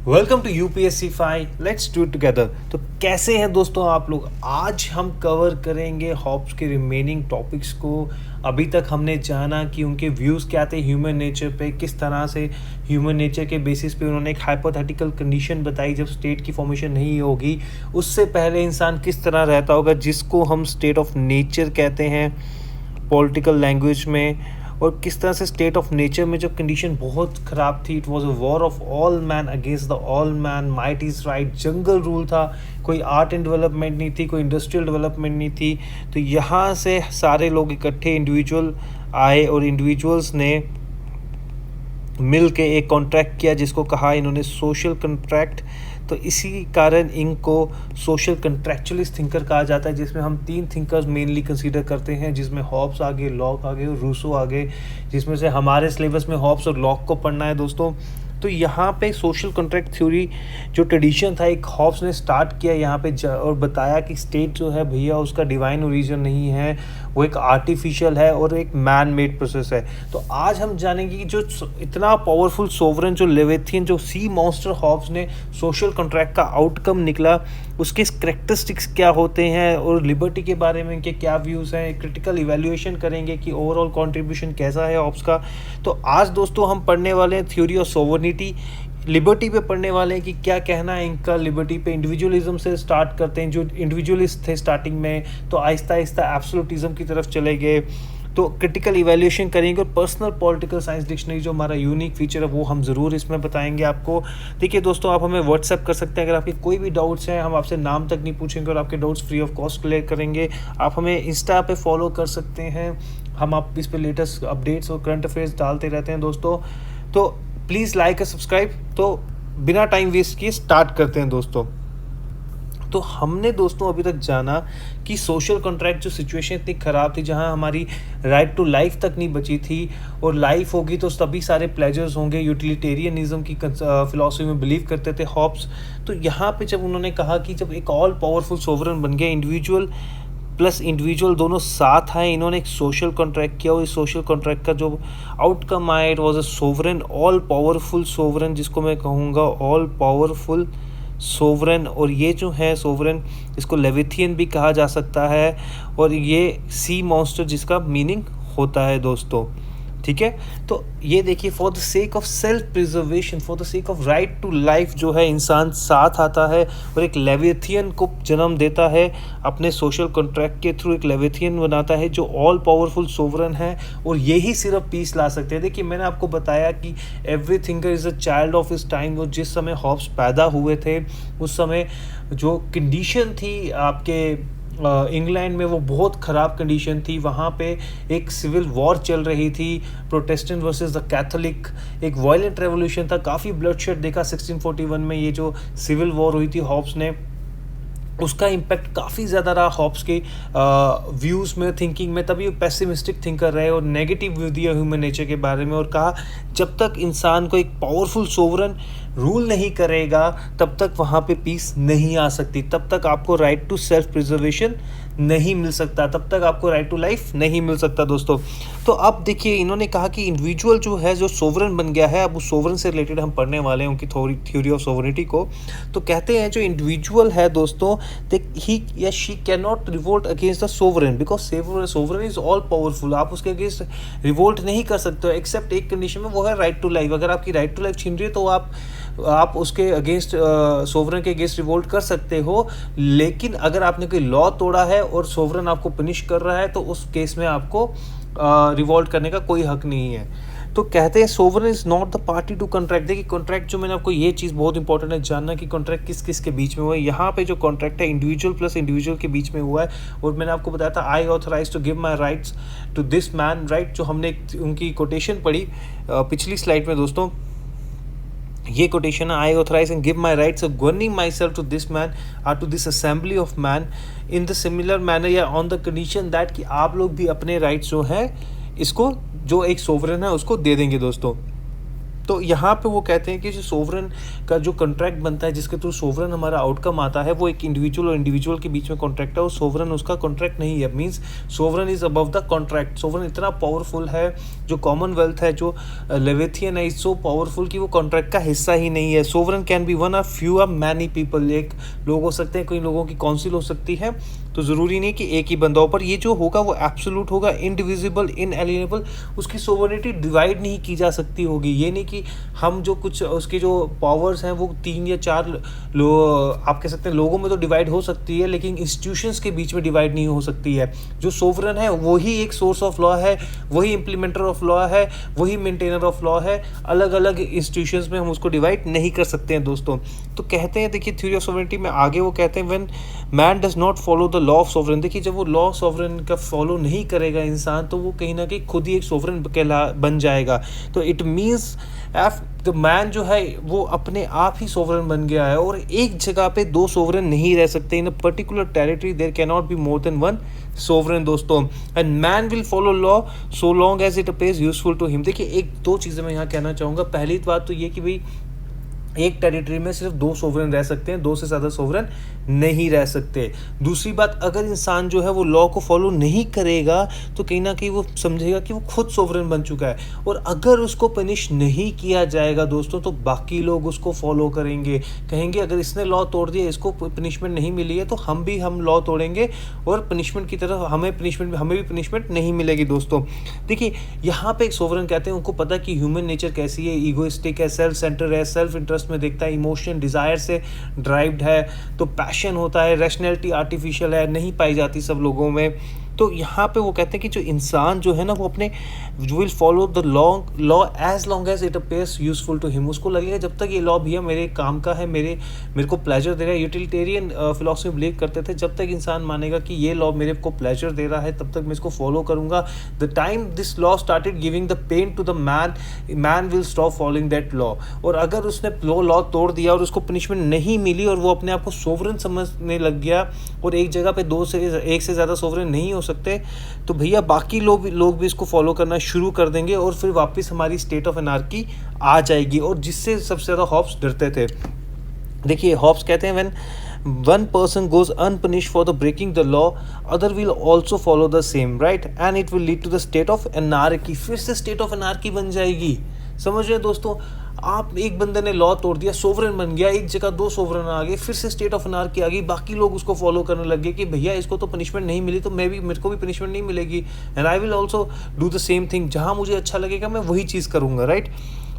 Welcome to UPSC 5 let's do it together. तो कैसे हैं दोस्तों आप लोग। आज हम कवर करेंगे हॉब्स के रिमेनिंग टॉपिक्स को। अभी तक हमने जाना कि उनके व्यूज़ क्या थे ह्यूमन नेचर पे, किस तरह से ह्यूमन नेचर के बेसिस पे उन्होंने एक हाइपोथेटिकल कंडीशन बताई जब स्टेट की फॉर्मेशन नहीं होगी, उससे पहले इंसान किस तरह रहता होगा, जिसको हम स्टेट ऑफ नेचर कहते हैं पॉलिटिकल लैंग्वेज में। और किस तरह से स्टेट ऑफ नेचर में जब कंडीशन बहुत ख़राब थी, it was a war of all man against the all man, might is right, jungle rule था, कोई आर्ट एंड डेवलपमेंट नहीं थी, कोई इंडस्ट्रियल डेवलपमेंट नहीं थी। तो यहाँ से सारे लोग इकट्ठे इंडिविजुअल आए और इंडिविजुअल्स ने मिल के एक कॉन्ट्रैक्ट किया जिसको कहा इन्होंने सोशल कॉन्ट्रैक्ट। तो इसी कारण इनको सोशल कंट्रैक्चुअलिस्ट थिंकर कहा जाता है, जिसमें हम तीन थिंकर्स मेनली कंसीडर करते हैं, जिसमें हॉब्स आगे, लॉक आगे और रूसो आगे, जिसमें से हमारे सिलेबस में हॉब्स और लॉक को पढ़ना है दोस्तों। तो यहाँ पे सोशल कॉन्ट्रैक्ट थ्योरी जो ट्रेडिशन था, एक हॉब्स ने स्टार्ट किया यहाँ पे और बताया कि स्टेट जो है भैया उसका डिवाइन ओरिजिन नहीं है, वो एक आर्टिफिशियल है और एक मैन मेड प्रोसेस है। तो आज हम जानेंगे कि जो इतना पावरफुल सोवरेन जो लेविथियन, जो सी मॉन्स्टर हॉब्स ने सोशल कॉन्ट्रैक्ट का आउटकम निकला, उसके करेक्टरिस्टिक्स क्या होते हैं और लिबर्टी के बारे में इनके क्या व्यूज़ हैं। क्रिटिकल इवैल्यूएशन करेंगे कि ओवरऑल कंट्रीब्यूशन कैसा है हॉब्स का। तो आज दोस्तों हम पढ़ने वाले हैं थ्योरी ऑफ सोवर्निटी, लिबर्टी पे पढ़ने वाले हैं कि क्या कहना है इनका लिबर्टी पे। इंडिविजुअलिज्म से स्टार्ट करते हैं, जो इंडिविजुअलिस्ट थे स्टार्टिंग में, तो आहिस्ता आहिस्ता एब्सोल्यूटिज्म की तरफ चले गए। तो क्रिटिकल इवैल्यूएशन करेंगे और पर्सनल पॉलिटिकल साइंस डिक्शनरी जो हमारा यूनिक फीचर है वो हम ज़रूर इसमें बताएंगे आपको। देखिए दोस्तों, आप हमें व्हाट्सएप कर सकते हैं अगर आपके कोई भी डाउट्स हैं। हम आपसे नाम तक नहीं पूछेंगे और आपके doubts free of cost clear करेंगे। आप हमें इंस्टा पे फॉलो कर सकते हैं, हम आप इस पर लेटेस्ट अपडेट्स और करंट अफेयर्स डालते रहते हैं दोस्तों। तो प्लीज़ लाइक और सब्सक्राइब। तो बिना टाइम वेस्ट किए स्टार्ट करते हैं दोस्तों। तो हमने दोस्तों अभी तक जाना कि सोशल कॉन्ट्रैक्ट जो सिचुएशन इतनी ख़राब थी, जहां हमारी राइट टू लाइफ तक नहीं बची थी, और लाइफ होगी तो सभी सारे प्लेजर्स होंगे। यूटिलिटेरियनिज्म की फिलॉसफी में बिलीव करते थे हॉब्स। तो यहाँ पे जब उन्होंने कहा कि जब एक ऑल पावरफुल सोवरेन बन गया, इंडिविजुअल प्लस इंडिविजुअल दोनों साथ आए, इन्होंने एक सोशल कॉन्ट्रैक्ट किया और इस सोशल कॉन्ट्रैक्ट का जो आउटकम आया, it was a sovereign, all powerful sovereign, जिसको मैं कहूँगा ऑल पावरफुल सोवरेन। और ये जो है सोवरेन, इसको लेविथियन भी कहा जा सकता है, और ये सी मॉन्स्टर जिसका मीनिंग होता है दोस्तों। ठीक है, तो ये देखिए, for the sake of self preservation, for the sake of right to life जो है इंसान साथ आता है और एक लेविथियन को जन्म देता है अपने सोशल कॉन्ट्रैक्ट के थ्रू। एक लेविथियन बनाता है जो ऑल पावरफुल सोवरेन है, और यही सिर्फ पीस ला सकते हैं। देखिए, मैंने आपको बताया कि every thinker is a child of his time. और जिस समय हॉब्स पैदा हुए थे उस समय जो कंडीशन थी आपके इंग्लैंड में, वो बहुत ख़राब कंडीशन थी। वहाँ पे एक सिविल वॉर चल रही थी, प्रोटेस्टेंट वर्सेस द कैथोलिक। एक वायलेंट रेवोल्यूशन था, काफ़ी ब्लडशेड देखा 1641 में। ये जो सिविल वॉर हुई थी हॉब्स ने, उसका इम्पैक्ट काफ़ी ज़्यादा रहा हॉब्स के व्यूज़ में, थिंकिंग में। तभी वो पेसिमिस्टिक थिंकर रहे और नेगेटिव व्यू दिया ह्यूमन नेचर के बारे में, और कहा जब तक इंसान को एक पावरफुल सोवरेन रूल नहीं करेगा तब तक वहाँ पे पीस नहीं आ सकती, तब तक आपको राइट टू सेल्फ प्रिजर्वेशन नहीं मिल सकता, तब तक आपको राइट टू लाइफ नहीं मिल सकता दोस्तों। तो अब देखिए, इन्होंने कहा कि इंडिविजुअल जो है, जो सोवरेन बन गया है, अब उस सोवरेन से रिलेटेड हम पढ़ने वाले हैं उनकी थ्योरी ऑफ सोवरेनिटी को। तो कहते हैं जो इंडिविजुअल है दोस्तों, ही या she can not revolt against the sovereign, because sovereign is all powerful. आप उसके अगेंस्ट रिवोल्ट नहीं कर सकते हो, एक्सेप्ट एक कंडीशन में, वो है राइट टू लाइफ। अगर आपकी राइट टू लाइफ छीन रही है तो आप उसके अगेंस्ट, सोवरेन के अगेंस्ट रिवोल्ट कर सकते हो। लेकिन अगर आपने कोई लॉ तोड़ा है और सोवरेन आपको पनिश कर रहा है तो उस केस में आपको रिवोल्ट करने का कोई हक नहीं है। तो कहते हैं sovereign is not the party to contract. देखिए, कॉन्ट्रैक्ट जो, मैंने आपको ये चीज़ बहुत इंपॉर्टेंट है जानना कि कॉन्ट्रैक्ट किस किस के बीच में हुआ है। यहाँ पे जो कॉन्ट्रैक्ट है इंडिविजुअल प्लस इंडिविजुअल के बीच में हुआ है। और मैंने आपको बताया था, I authorise to give my rights to this man, right, जो हमने उनकी कोटेशन पढ़ी पिछली स्लाइड में दोस्तों। ये कोटेशन है, I authorise and give my rights of governing myself to this man और to this assembly of man in the similar manner, या ऑन द कंडीशन दैट कि आप लोग भी अपने राइट्स जो हैं इसको, जो एक सोवरेन है उसको दे देंगे दोस्तों। तो यहाँ पे वो कहते हैं कि जो सोवरन का जो कॉन्ट्रैक्ट बनता है, जिसके थ्रू सोवरन हमारा आउटकम आता है, वो एक इंडिविजुअल और इंडिविजुअल के बीच में कॉन्ट्रैक्ट है, और सोवरन उसका कॉन्ट्रैक्ट नहीं है। Means sovereign is above the contract. Sovereign इतना पावरफुल है, जो कॉमनवेल्थ है, जो लेविथियन है, इज सो पावरफुल कि वो कॉन्ट्रैक्ट का हिस्सा ही नहीं है। Sovereign can be one of few of many people. एक लोग हो सकते हैं, कई लोगों की काउंसिल हो सकती है, तो ज़रूरी नहीं कि एक ही बंदा हो, पर ये जो होगा वो एब्सोल्यूट होगा, इनडिविजिबल, इनएलिएनेबल। उसकी सोवरेनिटी डिवाइड नहीं की जा सकती होगी। ये नहीं कि हम जो कुछ उसके जो पावर्स हैं वो 3 या 4 आप कह सकते हैं लोगों में तो डिवाइड हो सकती है, लेकिन इंस्टीट्यूशंस के बीच में डिवाइड नहीं हो सकती है। जो सोवरन है वही एक सोर्स ऑफ लॉ है, वही इम्प्लीमेंटर ऑफ लॉ है, वही मेंटेनर ऑफ लॉ है। अलग अलग इंस्टीट्यूशंस में हम उसको डिवाइड नहीं कर सकते हैं दोस्तों। तो कहते हैं, देखिए थ्योरी ऑफ सोवरेनिटी में आगे वो कहते हैं, when man does not follow the law of sovereign. देखिए जब वो लॉ ऑफ सोवरेन का फॉलो नहीं करेगा इंसान, तो वो कहीं ना कहीं खुद ही एक सोवरेन बन जाएगा। तो इट मीन्स द मैन जो है वो अपने आप ही सोवरेन बन गया है, और एक जगह पे 2 सोवरेन नहीं रह सकते। In a particular territory there can not be more than 1 sovereign दोस्तों। And man will follow law so long as it appears useful to him. देखिए एक 2 चीज़ें मैं यहाँ कहना चाहूँगा। पहली बात तो ये कि भाई एक टेरिटरी में सिर्फ 2 सोवरेन रह सकते हैं, 2 से ज़्यादा सोवरेन नहीं रह सकते। दूसरी बात, अगर इंसान जो है वो लॉ को फॉलो नहीं करेगा, तो कहीं ना कहीं वो समझेगा कि वो खुद सोवरेन बन चुका है, और अगर उसको पनिश नहीं किया जाएगा दोस्तों, तो बाकी लोग उसको फॉलो करेंगे, कहेंगे अगर इसने लॉ तोड़ दिया, इसको पनिशमेंट नहीं मिली है, तो हम लॉ तोड़ेंगे, और पनिशमेंट की तरफ हमें भी पनिशमेंट नहीं मिलेगी दोस्तों। देखिए यहाँ पे एक सोवरेन कहते हैं, उनको पता कि ह्यूमन नेचर कैसी है, ईगोइस्टिक है, सेल्फ सेंटर है, सेल्फ इंटरेस्ट में देखता है, इमोशन डिजायर से ड्राइव्ड है, तो पैशन होता है, रैशनैलिटी आर्टिफिशियल है, नहीं पाई जाती सब लोगों में। तो यहाँ पे वो कहते हैं कि जो इंसान जो है ना, वो अपने will follow the law as long as it appears useful to him. उसको लगेगा जब तक ये लॉ भैया मेरे काम का है, मेरे को प्लेजर दे रहा है। यूटिलिटेरियन फिलॉसफी में बिलीव करते थे, जब तक इंसान मानेगा कि ये लॉ मेरे को प्लेजर दे रहा है, तब तक मैं इसको फॉलो करूंगा। The time this law started giving the pain to the man will stop following that law. और अगर उसने लॉ तोड़ दिया और उसको पनिशमेंट नहीं मिली, और वो अपने आप को सोवरेन समझने लग गया, और एक जगह पे 2 से 1 से ज़्यादा सोवरेन नहीं हो सकते, तो भैया बाकी लोग भी इसको फॉलो करना शुरू कर देंगे, और फिर वापस हमारी स्टेट ऑफ एनार्की आ जाएगी, और जिससे सबसे ज़्यादा हॉब्स डरते थे। देखिए हॉब्स कहते हैं, when one person goes unpunished for the breaking the law, other will also follow the same, right, and it will lead to the state of anarchy। फिर से state of anarchy बन जाएगी। समझ रहे हैं दोस्तों, आप एक बंदे ने लॉ तोड़ दिया, सोवरेन बन गया, एक जगह 2 सोवरेन आ गए, फिर से स्टेट ऑफ एनार्की आ गई, बाकी लोग उसको फॉलो करने लग गए कि भैया इसको तो पनिशमेंट नहीं मिली, तो मेरे को भी पनिशमेंट नहीं मिलेगी, and I will also do the same thing. जहाँ मुझे अच्छा लगेगा मैं वही चीज़ करूँगा, राइट।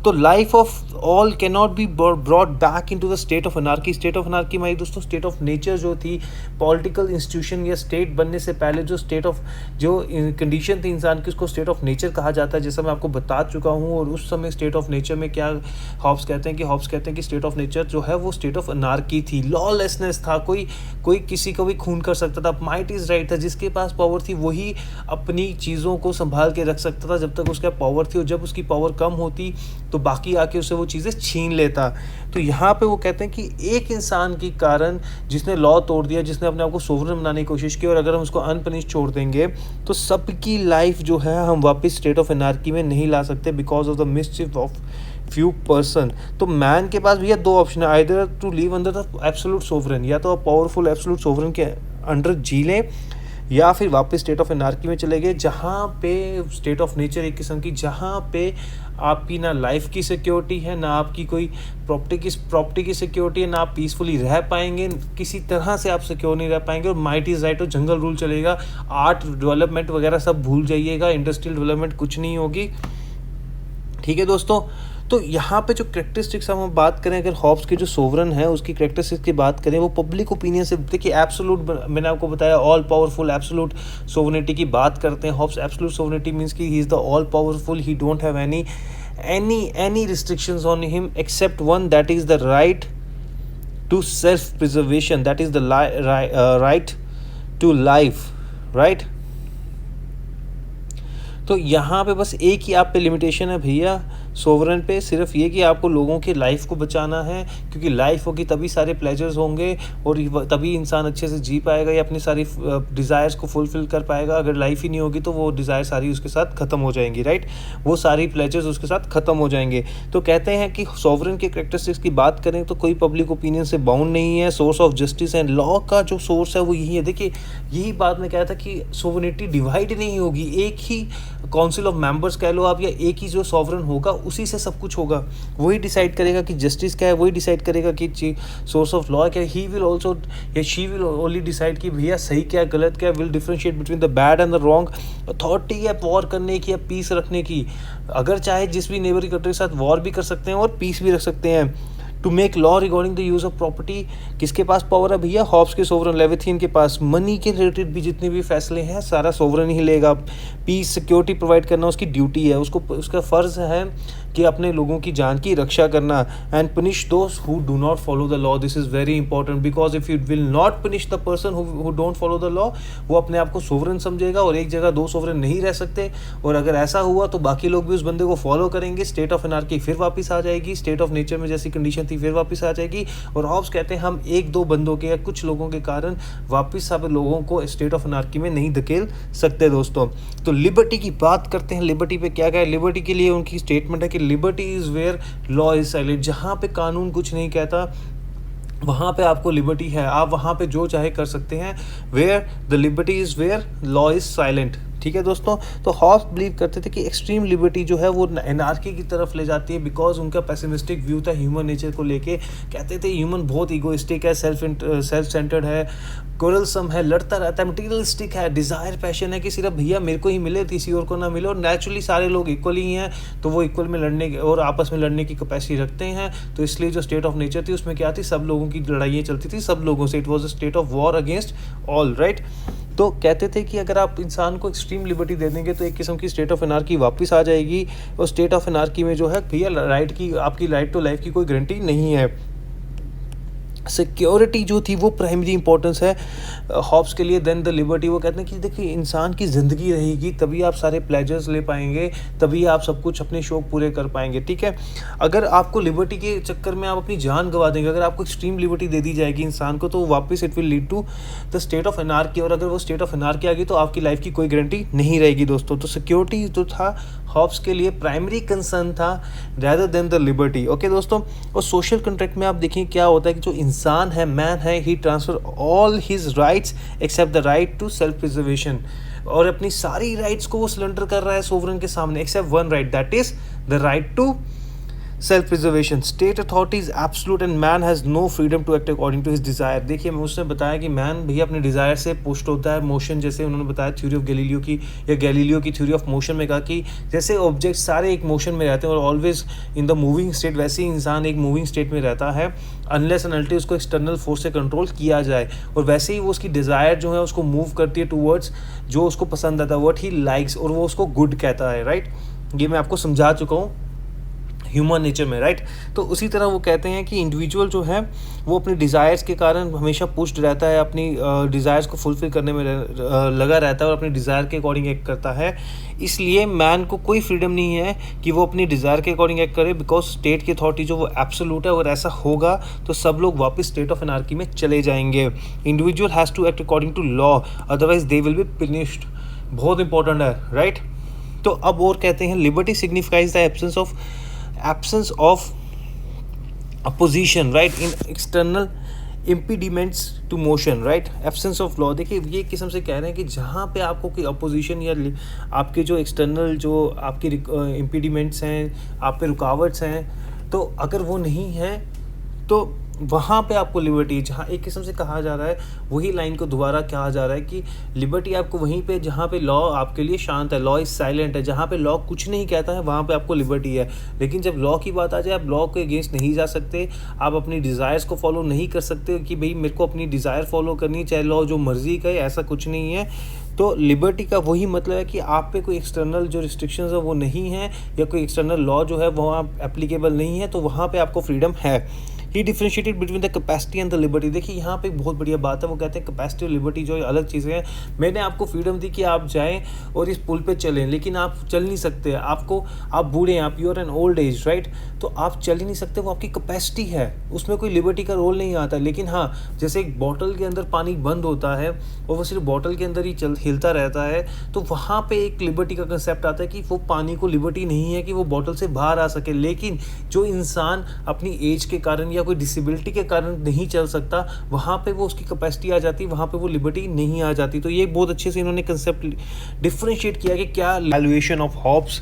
तो life of all can not be brought back into the state of anarchy. State of anarchy में दोस्तों स्टेट ऑफ नेचर जो थी, पॉलिटिकल इंस्टीट्यूशन या स्टेट बनने से पहले जो कंडीशन थी इंसान की, उसको स्टेट ऑफ नेचर कहा जाता है, जैसा मैं आपको बता चुका हूँ। और उस समय स्टेट ऑफ नेचर में क्या हॉब्स कहते हैं कि स्टेट ऑफ नेचर जो है वो स्टेट ऑफ एनार्की थी, लॉलेसनेस था, कोई किसी को भी खून कर सकता था, माइट इज राइट था, जिसके पास पावर थी वही अपनी चीज़ों को संभाल के रख सकता था जब तक उसके पावर थी, और जब उसकी पावर कम होती तो बाकी आके उससे वो चीज़ें छीन लेता। तो यहाँ पे वो कहते हैं कि एक इंसान के कारण जिसने लॉ तोड़ दिया, जिसने अपने आप को सोवरेन बनाने की कोशिश की, और अगर हम उसको अनपनिश छोड़ देंगे, तो सबकी लाइफ जो है हम वापस स्टेट ऑफ एनार्की में नहीं ला सकते, because of the mischief of few person. तो मैन के पास भैया 2 ऑप्शन है, either to live under the absolute sovereign, या तो पावरफुल एब्सोल्यूट सोवरेन के अंडर जी लें, या फिर वापस स्टेट ऑफ एनार्की में चले गए, जहाँ पे स्टेट ऑफ नेचर एक किस्म की, जहाँ पे आपकी ना लाइफ की सिक्योरिटी है, ना आपकी कोई प्रॉपर्टी की सिक्योरिटी है, ना आप पीसफुली रह पाएंगे, किसी तरह से आप सिक्योर नहीं रह पाएंगे, और माइट इज़ राइट, और जंगल रूल चलेगा, आर्ट डेवलपमेंट वगैरह सब भूल जाइएगा, इंडस्ट्रियल डेवलपमेंट कुछ नहीं होगी। ठीक है दोस्तों, तो यहाँ पे जो करेक्टरिस्टिक्स हम बात करें, अगर हॉब्स के जो सोवरन है उसकी करेक्टरिस्टिक्स की बात करें, वो पब्लिक ओपिनियन से, देखिए एब्सोल्यूट, मैंने आपको बताया ऑल पावरफुल एब्सोल्यूट सोवरेनिटी की बात करते हैं। हॉब्स एब्सोल्यूट सोवरेनिटी मीन्स कि he is the all powerful, he don't have any restrictions on him except one, that is the right to self preservation, that is the right to life, right। तो यहाँ पे बस एक ही आप पे limitation है भैया, सोवरेन पे सिर्फ ये कि आपको लोगों की लाइफ को बचाना है, क्योंकि लाइफ होगी तभी सारे प्लेजर्स होंगे और तभी इंसान अच्छे से जी पाएगा या अपनी सारी डिज़ायर्स को फुलफिल कर पाएगा। अगर लाइफ ही नहीं होगी तो वो डिज़ायर सारी उसके साथ ख़त्म हो जाएंगी, राइट, वो सारी प्लेजर्स उसके साथ ख़त्म हो जाएंगे। तो कहते हैं कि सोवरेन के कैरेक्टरिस्टिक्स की बात करें तो कोई पब्लिक ओपिनियन से बाउंड नहीं है, source of justice and law का जो सोर्स है वो यही है। देखिए यही बात मैं कहा था कि सोवरेनिटी डिवाइड नहीं होगी, एक ही काउंसिल ऑफ मेंबर्स कह लो आप, या एक ही जो सॉवरन होगा उसी से सब कुछ होगा। वही डिसाइड करेगा कि जस्टिस क्या है, वही डिसाइड करेगा कि सोर्स ऑफ लॉ क्या है। ही विल ऑल्सो या शी विल ओनली डिसाइड कि भैया सही क्या है गलत क्या है, will differentiate between the bad and the wrong. Authority है वॉर करने की या पीस रखने की, अगर चाहे जिस भी नेबरी कंट्री के साथ वॉर भी कर सकते हैं और पीस भी रख सकते हैं। To make law regarding the use of property, किसके पास पावर है भैया, हॉब्स के सोवरन लेविथियन के पास। मनी के रिलेटेड भी जितने भी फैसले हैं सारा सोवरन ही लेगा। पीस सिक्योरिटी प्रोवाइड करना उसकी ड्यूटी है, उसको उसका फ़र्ज़ है कि अपने लोगों की जान की रक्षा करना। And punish those who do not follow the law, this is very important, because if you will not punish the person who don't follow the law, वो अपने आप को सोवरन समझेगा और एक जगह दो सोवरन नहीं रह सकते। और अगर ऐसा हुआ तो बाकी लोग भी उस बंदे को फॉलो करेंगे, स्टेट ऑफ एनार्की फिर वापस आ जाएगी, स्टेट ऑफ नेचर में जैसी कंडीशन थी फिर वापस आ जाएगी। और हॉब्स कहते हैं हम एक दो बंदों के या कुछ लोगों के कारण वापस सब लोगों को स्टेट ऑफ एनार्की में नहीं धकेल सकते दोस्तों। तो लिबर्टी की बात करते हैं, लिबर्टी पे क्या है। लिबर्टी के लिए उनकी स्टेटमेंट है कि liberty is where law is silent, जहाँ पे कानून कुछ नहीं कहता वहाँ पे आपको लिबर्टी है, आप वहाँ पे जो चाहे कर सकते हैं। Where the liberty is where law is silent, ठीक है दोस्तों। तो हॉब्स बिलीव करते थे कि एक्सट्रीम लिबर्टी जो है वो एनार्की की तरफ ले जाती है, बिकॉज उनका पेसिमिस्टिक व्यू था ह्यूमन नेचर को लेके। कहते थे ह्यूमन बहुत ईगोइस्टिक है, सेल्फ सेंटर्ड है, कोरलसम है, लड़ता रहता है, मटीरियलिस्टिक है, डिज़ायर पैशन है कि सिर्फ भैया मेरे को ही मिले किसी और को ना मिले। और नेचुरली सारे लोग इक्वल ही हैं, तो वो इक्वल में लड़ने और आपस में लड़ने की कैपेसिटी रखते हैं। तो इसलिए जो स्टेट ऑफ नेचर थी उसमें क्या थी, सब लोगों की लड़ाइयाँ चलती थी सब लोगों से। It was a state of war against all, right. तो कहते थे कि अगर आप इंसान को एक्सट्रीम लिबर्टी दे देंगे तो एक किस्म की स्टेट ऑफ एनार्की वापस आ जाएगी। और स्टेट ऑफ एनार्की में जो है भैया राइट की, आपकी राइट टू लाइफ की कोई गारंटी नहीं है। सिक्योरिटी जो थी वो प्राइमरी इंपॉर्टेंस है हॉब्स के लिए, देन द लिबर्टी। वो कहते हैं कि देखिए इंसान की ज़िंदगी रहेगी तभी आप सारे प्लेजर्स ले पाएंगे, तभी आप सब कुछ अपने शौक पूरे कर पाएंगे, ठीक है। अगर आपको लिबर्टी के चक्कर में आप अपनी जान गंवा देंगे, अगर आपको एक्सट्रीम लिबर्टी दे दी जाएगी इंसान को, तो वापस it will lead to the state of anarchy. और अगर वो स्टेट ऑफ एनार्की आ गई तो आपकी लाइफ की कोई गारंटी नहीं रहेगी दोस्तों। तो सिक्योरिटी जो था हॉब्स के लिए प्राइमरी कंसर्न था rather than the liberty, okay दोस्तों। और सोशल कॉन्ट्रैक्ट में आप देखिए क्या होता है कि जो इंसान है, मैन है, he transfer all his rights except the right to self preservation. और अपनी सारी राइट्स को वो सरेंडर कर रहा है सोवरेन के सामने, except one right, that is the right to self preservation. State authority is absolute and man has no freedom to act according to his desire. देखिए उसने बताया कि मैन भैया अपने डिज़ायर से पुष्ट होता है, मोशन, जैसे उन्होंने बताया थ्योरी ऑफ गैलीलियो की, या गैलीलियो की थ्योरी ऑफ मोशन में कहा कि जैसे ऑब्जेक्ट सारे एक मोशन में रहते हैं और always in the moving state, वैसे ही इंसान एक मूविंग स्टेट में रहता है अनलेस एंड अनटिल उसको एक्सटर्नल फोर्स से कंट्रोल किया जाए। और वैसे ही वो उसकी डिज़ायर जो है उसको मूव करती है टूवर्ड्स जो उसको पसंद आता है, व्हाट ही लाइक्स, और वो उसको गुड कहता है, राइट। ये मैं आपको समझा चुका हूँ ह्यूमन नेचर में, राइट। तो उसी तरह वो कहते हैं कि इंडिविजुअल जो है वो अपनी डिज़ायर्स के कारण हमेशा पुश्ड रहता है, अपनी डिज़ायर्स को फुलफिल करने में लगा रहता है और अपनी डिज़ायर के अकॉर्डिंग एक्ट करता है। इसलिए मैन को कोई फ्रीडम नहीं है कि वो अपनी डिज़ायर के अकॉर्डिंग एक्ट करे, बिकॉज स्टेट की अथॉरिटी जो वो एब्सोल्यूट है। अगर ऐसा होगा तो सब लोग वापस स्टेट ऑफ एनार्की में चले जाएंगे। Individual has to act according to law, otherwise they will be punished. बहुत इंपॉर्टेंट है, राइट। तो अब और कहते हैं liberty signifies the absence of opposition, right, in external impediments to motion, right, absence of law। देखिए ये किस्म से कह रहे हैं कि जहाँ पे आपको कोई अपोजिशन या आपके जो एक्सटर्नल जो आपके इम्पीडिमेंट्स हैं, आप पे रुकावट्स हैं, तो अगर वो नहीं है तो वहाँ पे आपको लिबर्टी है। जहाँ एक किस्म से कहा जा रहा है, वही लाइन को दोबारा कहा जा रहा है कि लिबर्टी आपको वहीं पे जहाँ पे लॉ आपके लिए शांत है, लॉ इज साइलेंट है, जहाँ पे लॉ कुछ नहीं कहता है वहाँ पे आपको लिबर्टी है। लेकिन जब लॉ की बात आ जाए, आप लॉ के अगेंस्ट नहीं जा सकते, आप अपनी डिज़ायर्स को फॉलो नहीं कर सकते कि भाई मेरे को अपनी डिज़ायर फॉलो करनी, चाहे लॉ जो मर्जी कहे, ऐसा कुछ नहीं है। तो लिबर्टी का वही मतलब है कि आप पे कोई एक्सटर्नल जो रिस्ट्रिक्शंस है वो नहीं है, या कोई एक्सटर्नल लॉ जो है वो आप एप्लीकेबल नहीं है, तो वहाँ पे आपको फ्रीडम है। He differentiated between the capacity and the liberty. देखिए यहाँ पे बहुत बढ़िया बात है, वो कहते हैं कैपेसिटी और लिबर्टी जो अलग चीज़ें हैं। मैंने आपको फ्रीडम दी कि आप जाएँ और इस पुल पे चलें, लेकिन आप चल नहीं सकते, आपको, आप बूढ़े हैं, आप you are an old age, right, तो आप चल ही नहीं सकते, वो आपकी कैपेसिटी है, उसमें कोई लिबर्टी का रोल नहीं आता। लेकिन हाँ, जैसे एक बॉटल के अंदर पानी बंद होता है और वो सिर्फ बॉटल के अंदर ही हिलता रहता है, तो वहाँ पे एक लिबर्टी का कंसेप्ट आता है कि वो पानी को लिबर्टी नहीं है कि वो बॉटल से बाहर आ सके। लेकिन जो इंसान अपनी एज के कारण या कोई डिसेबिलिटी के कारण नहीं चल सकता, वहाँ पे वो उसकी कैपेसिटी आ जाती, वहाँ पे वो लिबर्टी नहीं आ जाती। तो ये बहुत अच्छे से इन्होंने कंसेप्ट डिफरेंशिएट किया कि क्या वैल्यूएशन ऑफ हॉब्स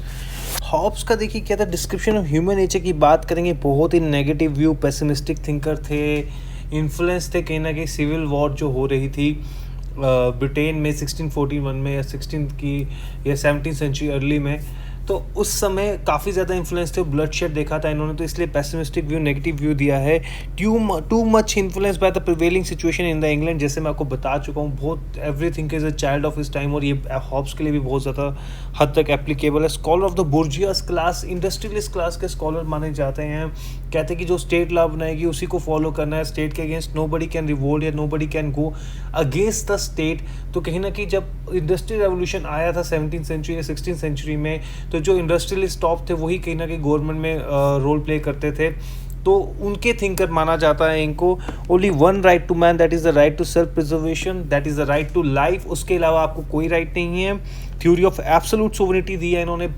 का देखिए क्या था, डिस्क्रिप्शन ऑफ ह्यूमन नेचर की बात करेंगे। बहुत ही नेगेटिव व्यू, पेसिमिस्टिक थिंकर थे, इन्फ्लुएंस थे कहीं ना कहीं सिविल वॉर जो हो रही थी ब्रिटेन में 1641 में या 16 की या 17th सेंचुरी अर्ली में, तो उस समय काफ़ी ज़्यादा इन्फ्लुएंस थे, ब्लडशेड देखा था इन्होंने, तो इसलिए पेसिमिस्टिक व्यू, नेगेटिव व्यू दिया है। Too much influence by the prevailing situation in the England, जैसे मैं आपको बता चुका हूँ, बहुत everything is a child of his time, और ये हॉब्स के लिए भी बहुत ज़्यादा हद तक एप्लीकेबल है। Scholar of the bourgeois class, industrialist class के स्कॉलर माने जाते हैं। कहते हैं कि जो स्टेट लॉ बनाएगी उसी को फॉलो करना है, स्टेट के against nobody can revolt या nobody can go against the state. तो कहीं ना कहीं जब इंडस्ट्रियल रेवोल्यूशन आया था 17th सेंचुरी या 16th सेंचुरी में, तो जो इंडस्ट्रियलिस्ट टॉप थे वही कहीं ना कहीं गवर्नमेंट में रोल प्ले करते थे, तो उनके थिंकर माना जाता है इनको। Only one right to man, that is the right to self preservation, that is the right to life, उसके अलावा आपको कोई राइट नहीं है। थ्योरी ऑफ एब्सोल्यूट सोवरेनिटी दी है इन्होंने।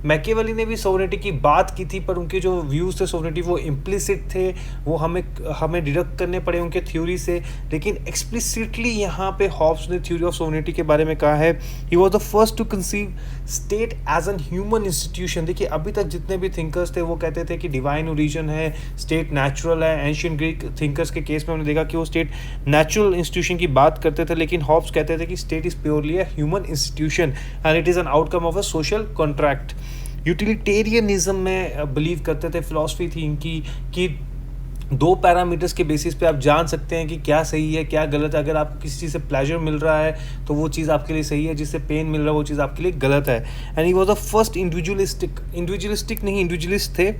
मैकियावेली ने भी सोवरेनिटी की बात की थी, पर उनके जो व्यूज़ थे सोवरेनिटी वो इम्प्लिसिट थे, वो हमें डिडक्ट करने पड़े उनके थ्योरी से। लेकिन एक्सप्लिसिटली यहाँ पे हॉब्स ने थ्योरी ऑफ सोवरेनिटी के बारे में कहा है, he was the first to conceive state as an human institution. देखिए अभी तक जितने भी थिंकर्स थे वो कहते थे कि डिवाइन ओरिजिन है, स्टेट नेचुरल है। एंशियंट ग्रीक थिंकर्स के केस में हमने देखा कि वो स्टेट नेचुरल इंस्टीट्यूशन की बात करते थे, लेकिन हॉब्स कहते थे कि state is purely a human institution and it is an outcome of a social contract. Utilitarianism में बिलीव करते थे, फिलॉसफी थी इनकी कि 2 पैरामीटर्स के बेसिस पे आप जान सकते हैं कि क्या सही है क्या गलत है। अगर आपको किसी चीज़ से प्लेजर मिल रहा है तो वो चीज़ आपके लिए सही है, जिससे पेन मिल रहा है वो चीज़ आपके लिए गलत है। And he was the first individualist थे।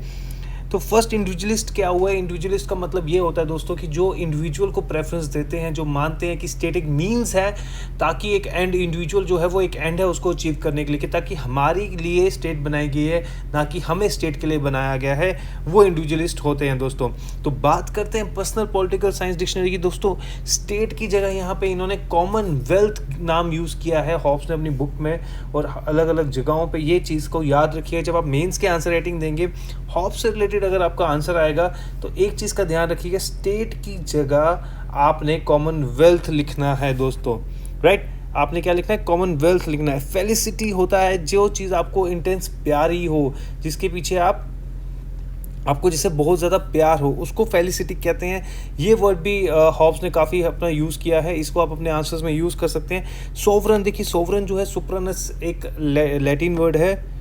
तो फर्स्ट इंडिविजुअलिस्ट क्या हुआ है? इंडिविजुअलिस्ट का मतलब ये होता है दोस्तों कि जो इंडिविजुअल को प्रेफरेंस देते हैं, जो मानते हैं कि स्टेट एक मीन्स है ताकि एक एंड, इंडिविजुअल जो है वो एक एंड है उसको अचीव करने के लिए, कि ताकि हमारे लिए स्टेट बनाई गई है ना कि हमें स्टेट के लिए बनाया गया है, वो इंडिविजुअलिस्ट होते हैं दोस्तों। तो बात करते हैं पर्सनल पॉलिटिकल साइंस डिक्शनरी की दोस्तों। स्टेट की जगह यहाँ पे इन्होंने कॉमनवेल्थ नाम यूज़ किया है हॉब्स ने अपनी बुक में, और अलग अलग जगहों पे ये चीज़ को याद रखिए जब आप मेंस के आंसर राइटिंग देंगे। हॉब्स से रिलेटेड अगर आपका आंसर आएगा तो एक चीज़ का ध्यान रखिएगा, स्टेट की जगह आपने कॉमनवेल्थ लिखना है दोस्तों, राइट। आपने क्या लिखना है? कॉमनवेल्थ लिखना है। फेलिसिटी होता है जो चीज़ आपको इंटेंस प्यारी हो, जिसके पीछे आपको जिससे बहुत ज़्यादा प्यार हो, उसको फेलिसिटी कहते हैं। ये वर्ड भी हॉब्स ने काफ़ी अपना यूज़ किया है, इसको आप अपने आंसर्स में यूज़ कर सकते हैं। सोवरन, देखिए सोवरन जो है सुप्रानस एक लैटिन वर्ड है,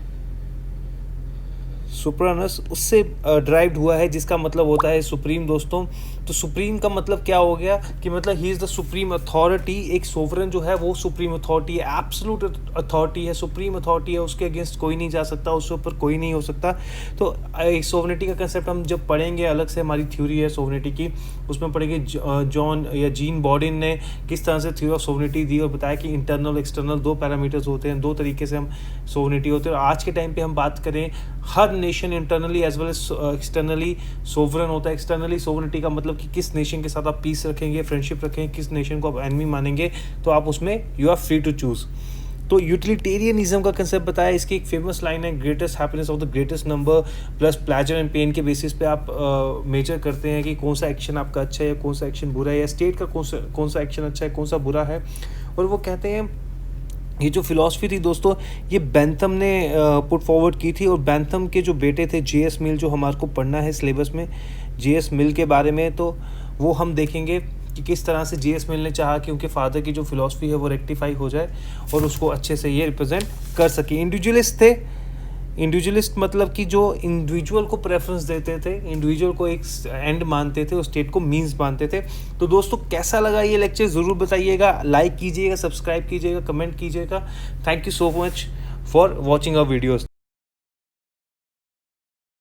सुप्रानस उससे ड्राइव्ड हुआ है, जिसका मतलब होता है सुप्रीम दोस्तों। तो सुप्रीम का मतलब क्या हो गया कि मतलब he is the supreme authority. एक सोवरन जो है वो सुप्रीम अथॉरिटी है, एब्सोल्यूट अथॉरिटी है, सुप्रीम अथॉरिटी है, उसके अगेंस्ट कोई नहीं जा सकता, उसके ऊपर कोई नहीं हो सकता। तो सोवरेनिटी का कंसेप्ट हम जब पढ़ेंगे, अलग से हमारी थ्योरी है सोवरेनिटी की, उसमें पढ़ेंगे जॉन या जीन बॉर्डिन ने किस तरह से थ्योरी ऑफ सोवरेनिटी दी और बताया कि इंटरनल एक्सटर्नल 2 पैरामीटर्स होते हैं, 2 तरीके से हम सोवरेनिटी होते हैं। और आज के टाइम पे हम बात करें, हर nation internally as well as externally sovereign होता है। एक्सटर्नली सोवरेनिटी का मतलब कि किस नेशन के साथ आप पीस रखेंगे, फ्रेंडशिप रखेंगे, किस नेशन को आप एनिमी मानेंगे, तो आप उसमें you are free to choose. तो यूटिलिटेरियनिज्म का कंसेप्ट बताया, इसकी एक फेमस लाइन है, greatest happiness of the greatest number plus pleasure and pain के बेसिस पे आप मेजर करते हैं कि कौन सा एक्शन आपका अच्छा है या कौन सा एक्शन बुरा है, या स्टेट का कौन सा एक्शन अच्छा है, कौन सा बुरा है। और वो कहते हैं, ये जो फिलॉसफी थी दोस्तों, ये बेंथम ने पुट फॉरवर्ड की थी, और बेंथम के जो बेटे थे J.S. मिल, जो हमारे को पढ़ना है सिलेबस में J.S. मिल के बारे में, तो वो हम देखेंगे कि किस तरह से J.S. मिल ने चाहा कि उनके फादर की जो फिलॉसफी है वो रेक्टिफाई हो जाए और उसको अच्छे से ये रिप्रेजेंट कर सके। इंडिविजुअलिस्ट थे। इंडिविजुअलिस्ट मतलब कि जो इंडिविजुअल को प्रेफरेंस देते थे, इंडिविजुअल को एक एंड मानते थे और स्टेट को मीन्स मानते थे। तो दोस्तों कैसा लगा ये लेक्चर ज़रूर बताइएगा, लाइक कीजिएगा, सब्सक्राइब कीजिएगा, कमेंट कीजिएगा। Thank you so much for watching our videos.